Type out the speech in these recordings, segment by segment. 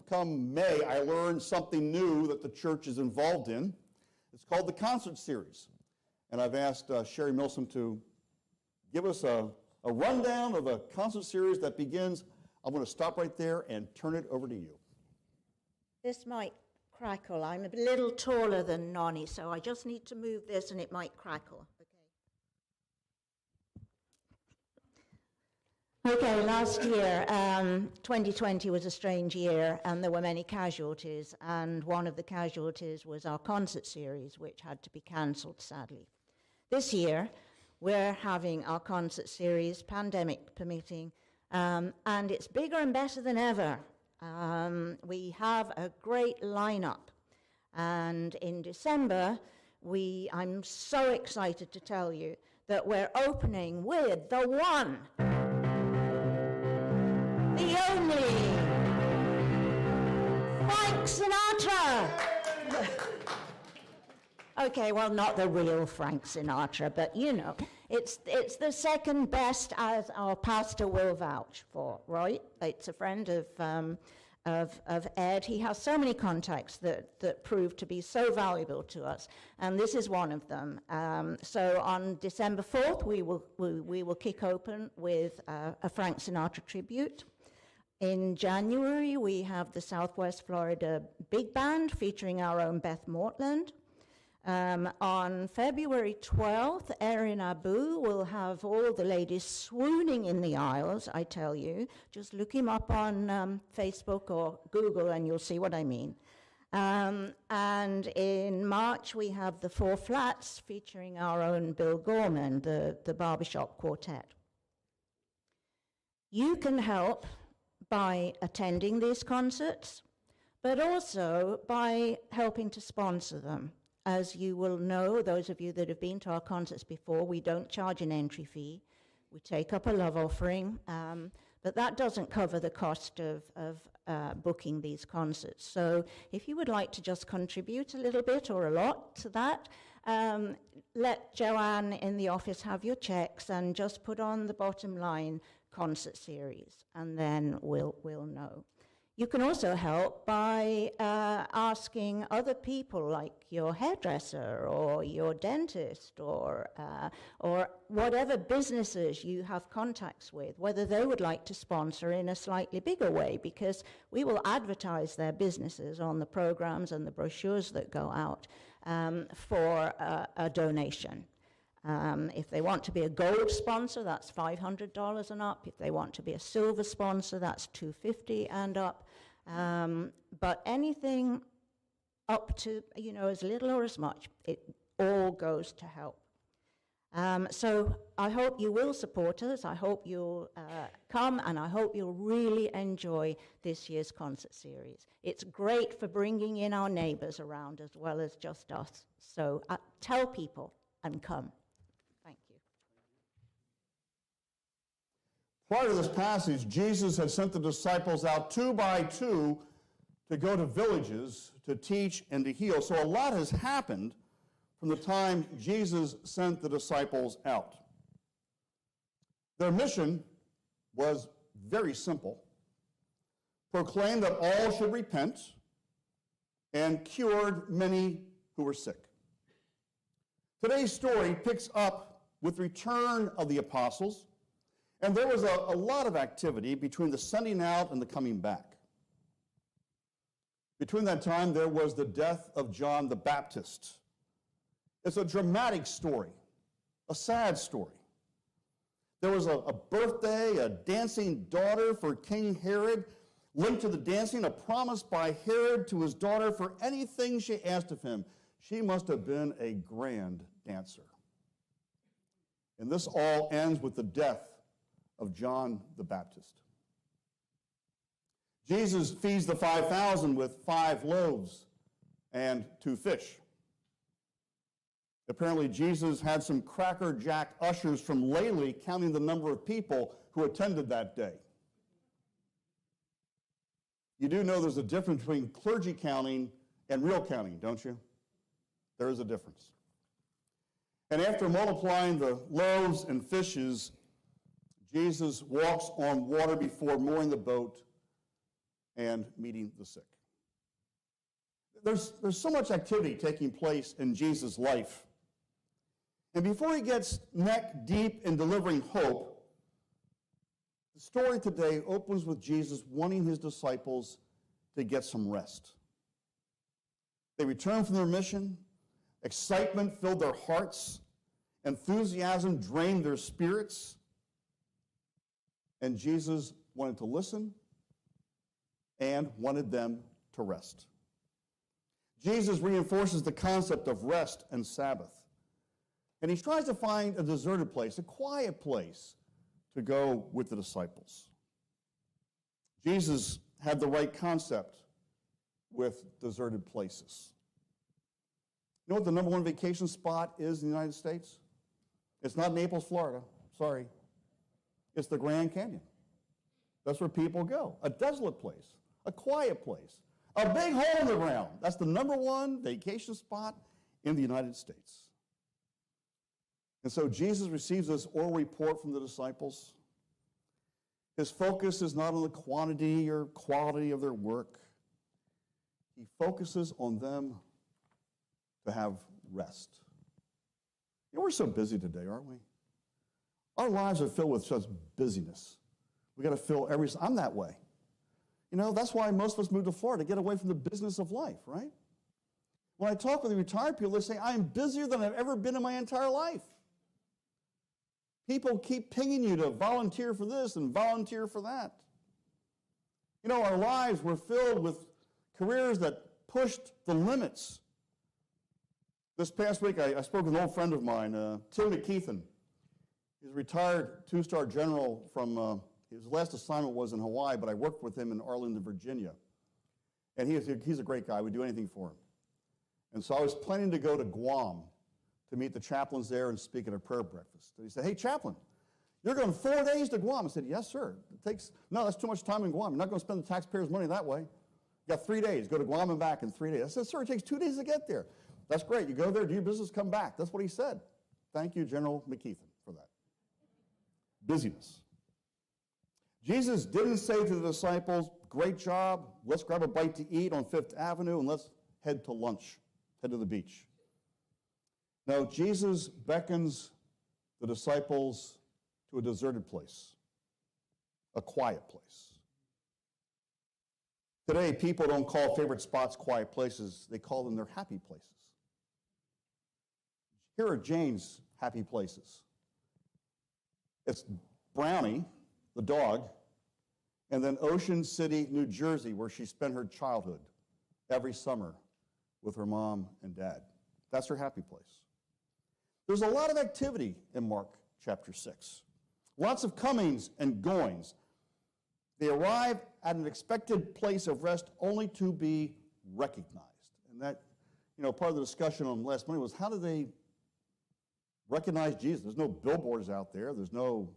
Come May, I learned something new that the church is involved in. It's called the concert series. And I've asked Sherry Milsom to give us a rundown of a concert series that begins. I'm going to stop right there and turn it over to you. This might crackle. I'm a little taller than Nonnie, so I just need to move this and it might crackle. Okay, last year, 2020 was a strange year, and there were many casualties, and one of the casualties was our concert series, which had to be cancelled, sadly. This year, we're having our concert series, pandemic permitting, and it's bigger and better than ever. We have a great lineup, and in December, I'm so excited to tell you that we're opening with the one, the only Frank Sinatra. Okay, well, not the real Frank Sinatra, but you know, it's the second best, as our pastor will vouch for, right? It's a friend of Ed. He has so many contacts that prove to be so valuable to us, and this is one of them. So on December 4th, we will kick open with a Frank Sinatra tribute. In January, we have the Southwest Florida Big Band featuring our own Beth Mortland. On February 12th, Erin Abu will have all the ladies swooning in the aisles, I tell you. Just look him up on Facebook or Google and you'll see what I mean. And in March, we have the Four Flats featuring our own Bill Gorman, the barbershop quartet. You can help by attending these concerts, but also by helping to sponsor them. As you will know, those of you that have been to our concerts before, we don't charge an entry fee. We take up a love offering, but that doesn't cover the cost of booking these concerts. So if you would like to just contribute a little bit or a lot to that, let Joanne in the office have your checks and just put on the bottom line concert series, and then we'll know. You can also help by asking other people, like your hairdresser or your dentist or whatever businesses you have contacts with, whether they would like to sponsor in a slightly bigger way, because we will advertise their businesses on the programs and the brochures that go out for a donation. If they want to be a gold sponsor, that's $500 and up. If they want to be a silver sponsor, that's $250 and up. But anything up to, you know, as little or as much, it all goes to help. So I hope you will support us. I hope you'll come, and I hope you'll really enjoy this year's concert series. It's great for bringing in our neighbors around as well as just us. So tell people and come. Prior to this passage, Jesus had sent the disciples out 2 by 2 to go to villages to teach and to heal. So a lot has happened from the time Jesus sent the disciples out. Their mission was very simple: proclaim that all should repent, and cured many who were sick. Today's story picks up with the return of the apostles. And there was a lot of activity between the sending out and the coming back. Between that time, there was the death of John the Baptist. It's a dramatic story, a sad story. There was a birthday, a dancing daughter for King Herod, linked to the dancing, a promise by Herod to his daughter for anything she asked of him. She must have been a grand dancer. And this all ends with the death of John the Baptist. Jesus feeds the 5,000 with 5 loaves and 2 fish. Apparently, Jesus had some Cracker Jack ushers from Lely counting the number of people who attended that day. You do know there's a difference between clergy counting and real counting, don't you? There is a difference. And after multiplying the loaves and fishes, Jesus walks on water before mooring the boat, and meeting the sick. There's so much activity taking place in Jesus' life. And before he gets neck deep in delivering hope, the story today opens with Jesus wanting his disciples to get some rest. They returned from their mission. Excitement filled their hearts. Enthusiasm drained their spirits. And Jesus wanted to listen and wanted them to rest. Jesus reinforces the concept of rest and Sabbath. And he tries to find a deserted place, a quiet place to go with the disciples. Jesus had the right concept with deserted places. You know what the number one vacation spot is in the United States? It's not Naples, Florida. Sorry. It's the Grand Canyon. That's where people go. A desolate place, a quiet place, a big hole in the ground. That's the number one vacation spot in the United States. And so Jesus receives this oral report from the disciples. His focus is not on the quantity or quality of their work. He focuses on them to have rest. You know, we're so busy today, aren't we? Our lives are filled with such busyness. We got to fill every. I'm that way. You know, that's why most of us move to Florida, to get away from the business of life, right? When I talk with the retired people, they say, I am busier than I've ever been in my entire life. People keep pinging you to volunteer for this and volunteer for that. You know, our lives were filled with careers that pushed the limits. This past week, I spoke with an old friend of mine, Tim McKeithen. He's a retired two-star general from, his last assignment was in Hawaii, but I worked with him in Arlington, Virginia. And he's a great guy. We'd do anything for him. And so I was planning to go to Guam to meet the chaplains there and speak at a prayer breakfast. And he said, hey, chaplain, you're going 4 days to Guam. I said, yes, sir. No, that's too much time in Guam. You're not going to spend the taxpayers' money that way. You got 3 days. Go to Guam and back in 3 days. I said, sir, it takes 2 days to get there. That's great. You go there, do your business, come back. That's what he said. Thank you, General McKeithen, for that. Busyness. Jesus didn't say to the disciples, great job, let's grab a bite to eat on Fifth Avenue and let's head to lunch, head to the beach. No, Jesus beckons the disciples to a deserted place, a quiet place. Today, people don't call favorite spots quiet places, they call them their happy places. Here are Jane's happy places. It's Brownie, the dog, and then Ocean City, New Jersey, where she spent her childhood every summer with her mom and dad. That's her happy place. There's a lot of activity in Mark chapter 6. Lots of comings and goings. They arrive at an expected place of rest only to be recognized. And that, part of the discussion on last Monday was how do they recognize Jesus? There's no billboards out there. There's no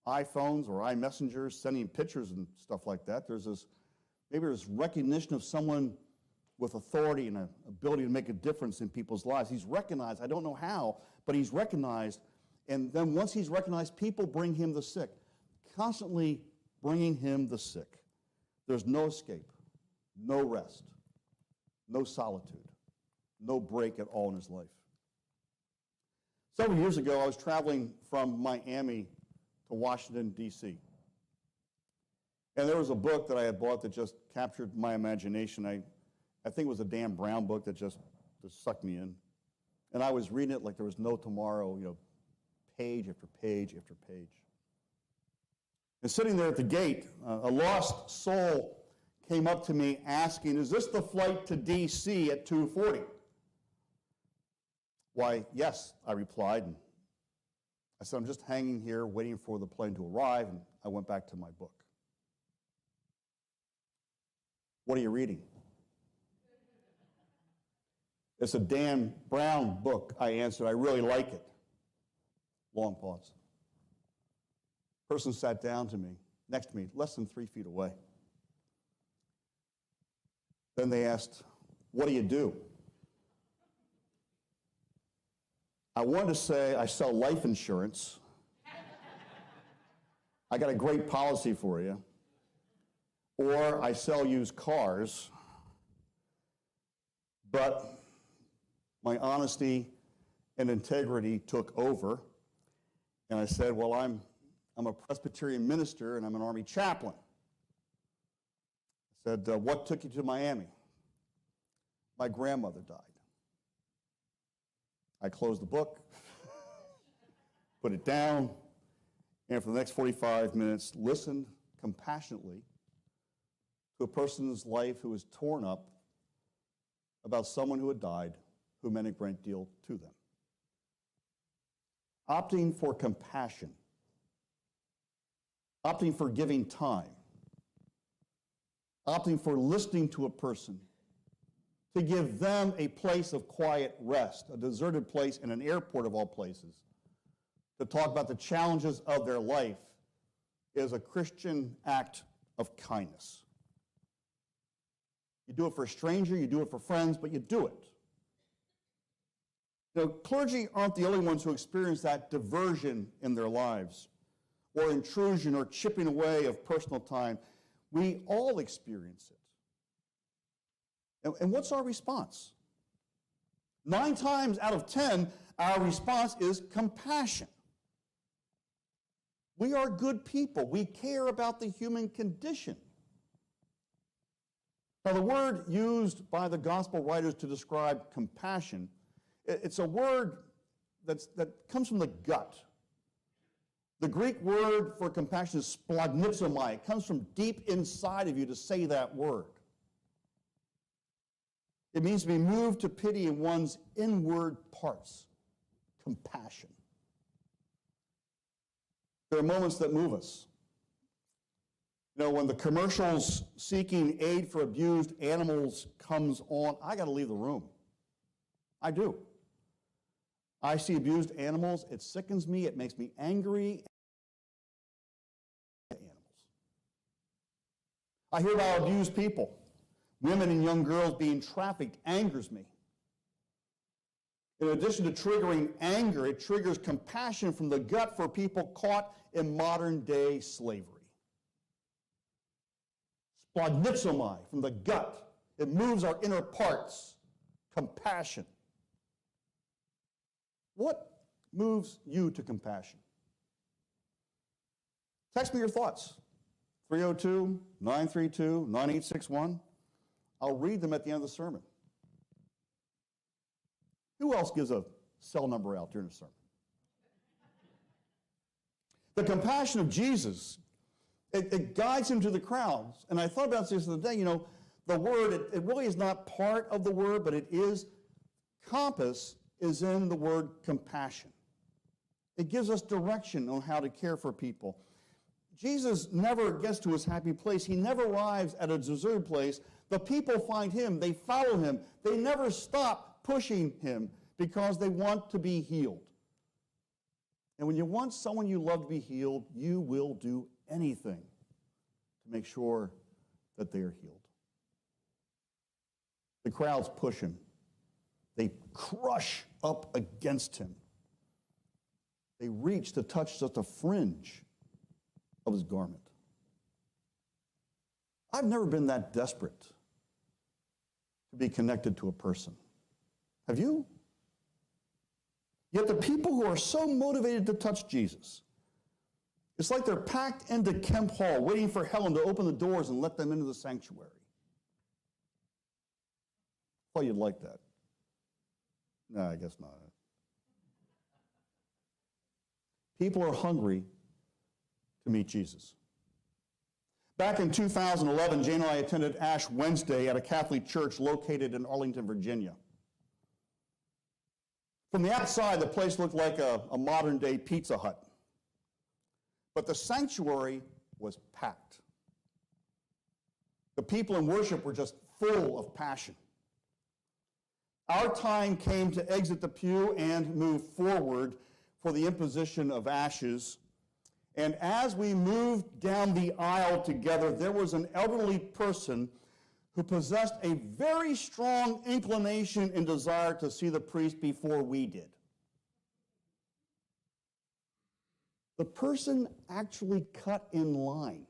iPhones or iMessengers sending pictures and stuff like that. Maybe there's recognition of someone with authority and an ability to make a difference in people's lives. He's recognized. I don't know how, but he's recognized. And then once he's recognized, people bring him the sick, constantly bringing him the sick. There's no escape, no rest, no solitude, no break at all in his life. Several years ago, I was traveling from Miami to Washington, D.C. And there was a book that I had bought that just captured my imagination. I think it was a Dan Brown book that just sucked me in. And I was reading it like there was no tomorrow, page after page after page. And sitting there at the gate, a lost soul came up to me asking, is this the flight to D.C. at 2:40? Why, yes, I replied. And I said, I'm just hanging here waiting for the plane to arrive, and I went back to my book. What are you reading? It's a Dan Brown book, I answered. I really like it. Long pause. Person sat down to me, next to me, less than 3 feet away. Then they asked, what do you do? I wanted to say I sell life insurance. I got a great policy for you. or I sell used cars, but my honesty and integrity took over, and I said, well, I'm a Presbyterian minister and I'm an Army chaplain. I said, what took you to Miami? My grandmother died. I closed the book, put it down, and for the next 45 minutes, listened compassionately to a person's life who was torn up about someone who had died who meant a great deal to them. Opting for compassion, opting for giving time, opting for listening to a person to give them a place of quiet rest, a deserted place in an airport of all places, to talk about the challenges of their life is a Christian act of kindness. You do it for a stranger, you do it for friends, but you do it. You know, clergy aren't the only ones who experience that diversion in their lives, or intrusion, or chipping away of personal time. We all experience it. And what's our response? 9 times out of 10, our response is compassion. We are good people. We care about the human condition. Now, the word used by the gospel writers to describe compassion, it's a word that comes from the gut. The Greek word for compassion is splagnitzomai. It comes from deep inside of you to say that word. It means to be moved to pity in one's inward parts. Compassion. There are moments that move us. You know, when the commercials seeking aid for abused animals comes on, I got to leave the room. I do. I see abused animals, it sickens me, it makes me angry. I hear about abused people. Women and young girls being trafficked angers me. In addition to triggering anger, it triggers compassion from the gut for people caught in modern-day slavery. Splagnitzomai, from the gut. It moves our inner parts. Compassion. What moves you to compassion? Text me your thoughts. 302-932-9861. I'll read them at the end of the sermon. Who else gives a cell number out during a sermon? The compassion of Jesus, it guides him to the crowds. And I thought about this the other day, you know, the word, it really is not part of the word, but it is, compass is in the word compassion. It gives us direction on how to care for people. Jesus never gets to his happy place. He never arrives at a deserted place. The people find him. They follow him. They never stop pushing him because they want to be healed. And when you want someone you love to be healed, you will do anything to make sure that they are healed. The crowds push him. They crush up against him. They reach to touch just a fringe of his garment. I've never been that desperate to be connected to a person. Have you? Yet the people who are so motivated to touch Jesus, it's like they're packed into Kemp Hall, waiting for Helen to open the doors and let them into the sanctuary. I thought you'd like that. No, I guess not. People are hungry to meet Jesus. Back in 2011, Jane and I attended Ash Wednesday at a Catholic church located in Arlington, Virginia. From the outside, the place looked like a modern-day Pizza Hut. But the sanctuary was packed. The people in worship were just full of passion. Our time came to exit the pew and move forward for the imposition of ashes. And as we moved down the aisle together, there was an elderly person who possessed a very strong inclination and desire to see the priest before we did. The person actually cut in line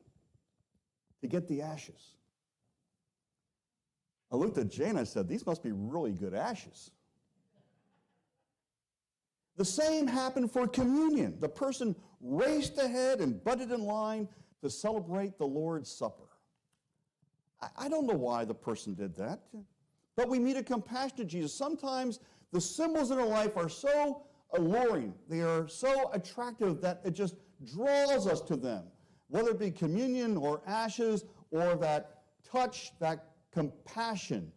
to get the ashes. I looked at Jane and I said, these must be really good ashes. The same happened for communion. The person raced ahead and butted in line to celebrate the Lord's Supper. I don't know why the person did that, but we meet a compassionate Jesus. Sometimes the symbols in our life are so alluring, they are so attractive that it just draws us to them, whether it be communion or ashes or that touch, that compassion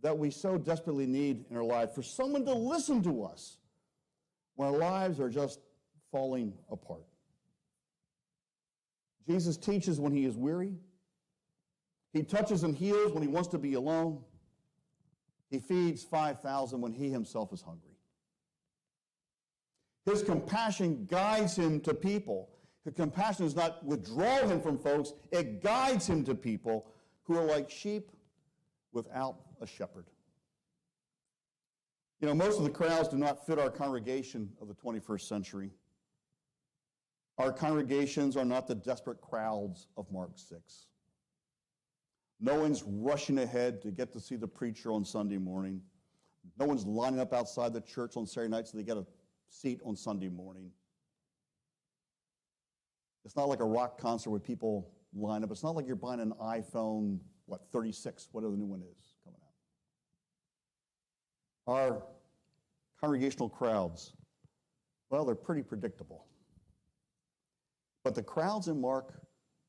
that we so desperately need in our life, for someone to listen to us when our lives are just falling apart. Jesus teaches when he is weary. He touches and heals when he wants to be alone. He feeds 5,000 when he himself is hungry. His compassion guides him to people. His compassion does not withdraw him from folks. It guides him to people who are like sheep without a shepherd. You know, most of the crowds do not fit our congregation of the 21st century. Our congregations are not the desperate crowds of Mark 6. No one's rushing ahead to get to see the preacher on Sunday morning. No one's lining up outside the church on Saturday night so they get a seat on Sunday morning. It's not like a rock concert where people line up. It's not like you're buying an iPhone, 36, whatever the new one is coming out. Our congregational crowds, well, they're pretty predictable. But the crowds in Mark,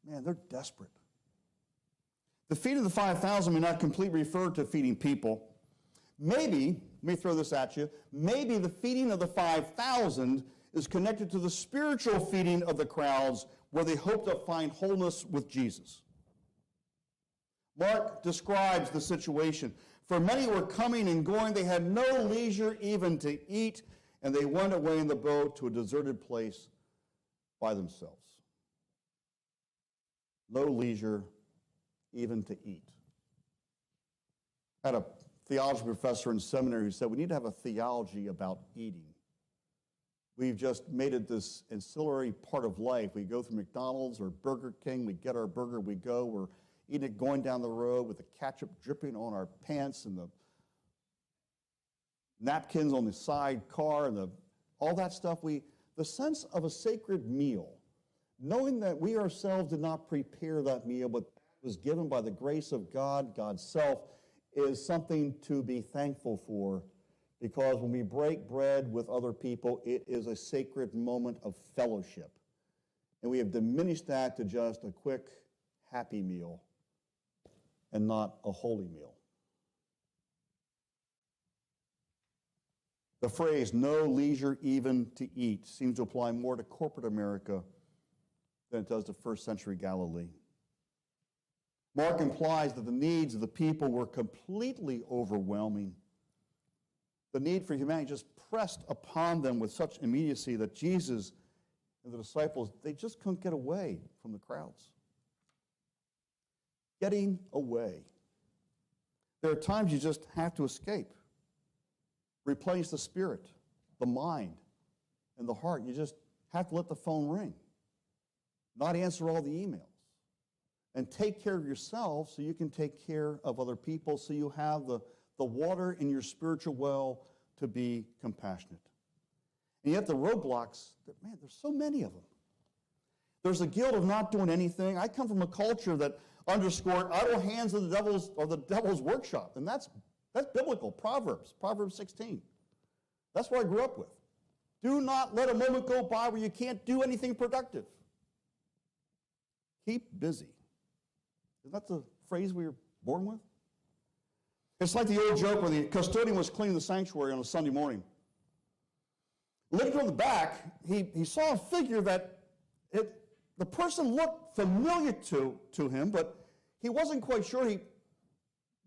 man, they're desperate. The feeding of the 5,000 may not completely refer to feeding people. Maybe, let me throw this at you, maybe the feeding of the 5,000 is connected to the spiritual feeding of the crowds where they hope to find wholeness with Jesus. Mark describes the situation. For many were coming and going, they had no leisure even to eat, and they went away in the boat to a deserted place by themselves. No leisure even to eat. I had a theology professor in seminary who said we need to have a theology about eating. We've just made it this ancillary part of life. We go through McDonald's or Burger King, we get our burger, we go, we're eating it going down the road with the ketchup dripping on our pants and the napkins on the side car and all that stuff. The sense of a sacred meal, knowing that we ourselves did not prepare that meal, but was given by the grace of God, God's self, is something to be thankful for, because when we break bread with other people, it is a sacred moment of fellowship. And we have diminished that to just a quick, happy meal and not a holy meal. The phrase, no leisure even to eat, seems to apply more to corporate America than it does to first century Galilee. Mark implies that the needs of the people were completely overwhelming. The need for humanity just pressed upon them with such immediacy that Jesus and the disciples, they just couldn't get away from the crowds. Getting away. There are times you just have to escape. Replace the spirit, the mind, and the heart. You just have to let the phone ring. Not answer all the emails. And take care of yourself so you can take care of other people, so you have the water in your spiritual well to be compassionate. And yet the roadblocks, man, there's so many of them. There's the guilt of not doing anything. I come from a culture that underscored idle hands of the devil's workshop, and that's biblical. Proverbs 16. That's what I grew up with. Do not let a moment go by where you can't do anything productive. Keep busy. Isn't that the phrase we were born with? It's like the old joke where the custodian was cleaning the sanctuary on a Sunday morning. Looking from the back, he saw a figure that the person looked familiar to him, but he wasn't quite sure. He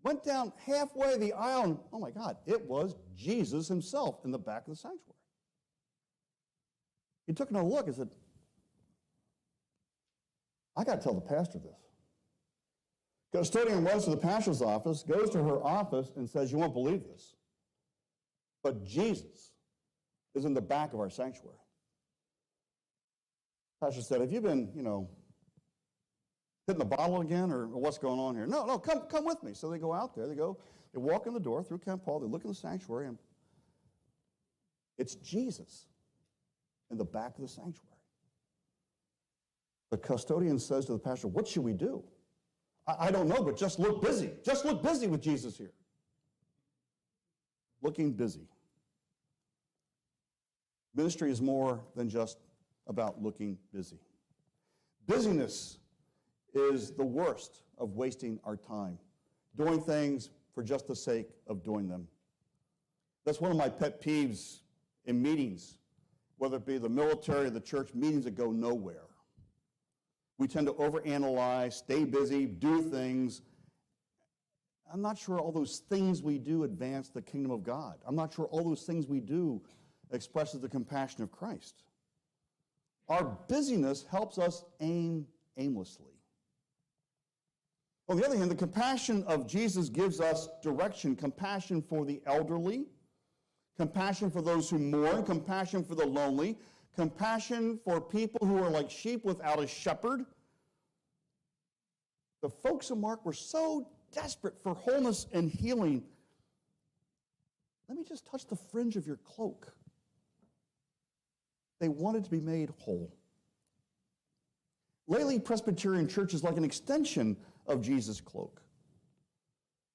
went down halfway the aisle, and oh my God, it was Jesus himself in the back of the sanctuary. He took another look and said, I got to tell the pastor this. Custodian runs to the pastor's office, goes to her office, and says, you won't believe this, but Jesus is in the back of our sanctuary. Pastor said, have you been, hitting the bottle again, or what's going on here? No, come with me. So they go out there, they walk in the door through Camp Hall, they look in the sanctuary, and it's Jesus in the back of the sanctuary. The custodian says to the pastor, what should we do? I don't know, but just look busy. Just look busy with Jesus here. Looking busy. Ministry is more than just about looking busy. Busyness is the worst of wasting our time, doing things for just the sake of doing them. That's one of my pet peeves in meetings, whether it be the military or the church, meetings that go nowhere. We tend to overanalyze, stay busy, do things. I'm not sure all those things we do advance the kingdom of God. I'm not sure all those things we do expresses the compassion of Christ. Our busyness helps us aim aimlessly. On the other hand, the compassion of Jesus gives us direction, compassion for the elderly, compassion for those who mourn, compassion for the lonely, compassion for people who are like sheep without a shepherd. The folks of Mark were so desperate for wholeness and healing. Let me just touch the fringe of your cloak. They wanted to be made whole. Lately, Presbyterian Church is like an extension of Jesus' cloak.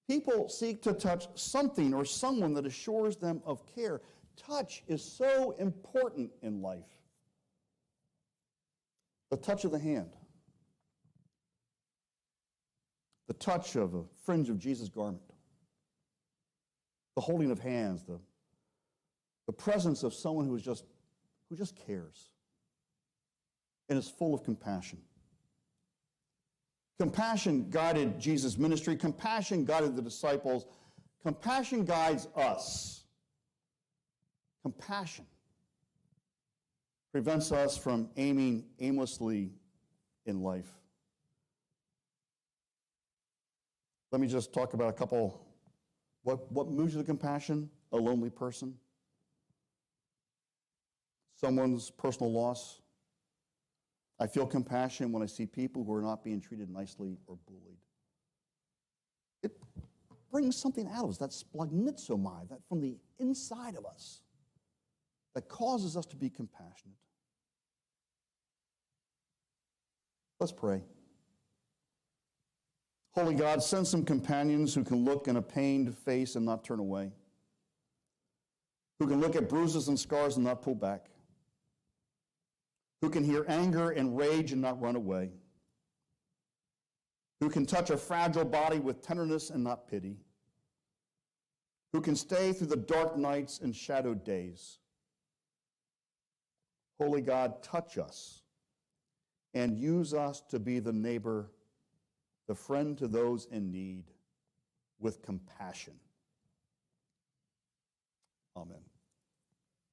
People seek to touch something or someone that assures them of care. Touch is so important in life. The touch of the hand. The touch of a fringe of Jesus' garment. The holding of hands. The presence of someone who just cares and is full of compassion. Compassion guided Jesus' ministry. Compassion guided the disciples. Compassion guides us. Compassion prevents us from aiming aimlessly in life. Let me just talk about a couple. What moves you to compassion? A lonely person. Someone's personal loss. I feel compassion when I see people who are not being treated nicely or bullied. It brings something out of us, that splagnitsomai, that from the inside of us, that causes us to be compassionate. Let's pray. Holy God, send some companions who can look in a pained face and not turn away, who can look at bruises and scars and not pull back, who can hear anger and rage and not run away, who can touch a fragile body with tenderness and not pity, who can stay through the dark nights and shadowed days. Holy God, touch us and use us to be the neighbor, the friend to those in need with compassion. Amen.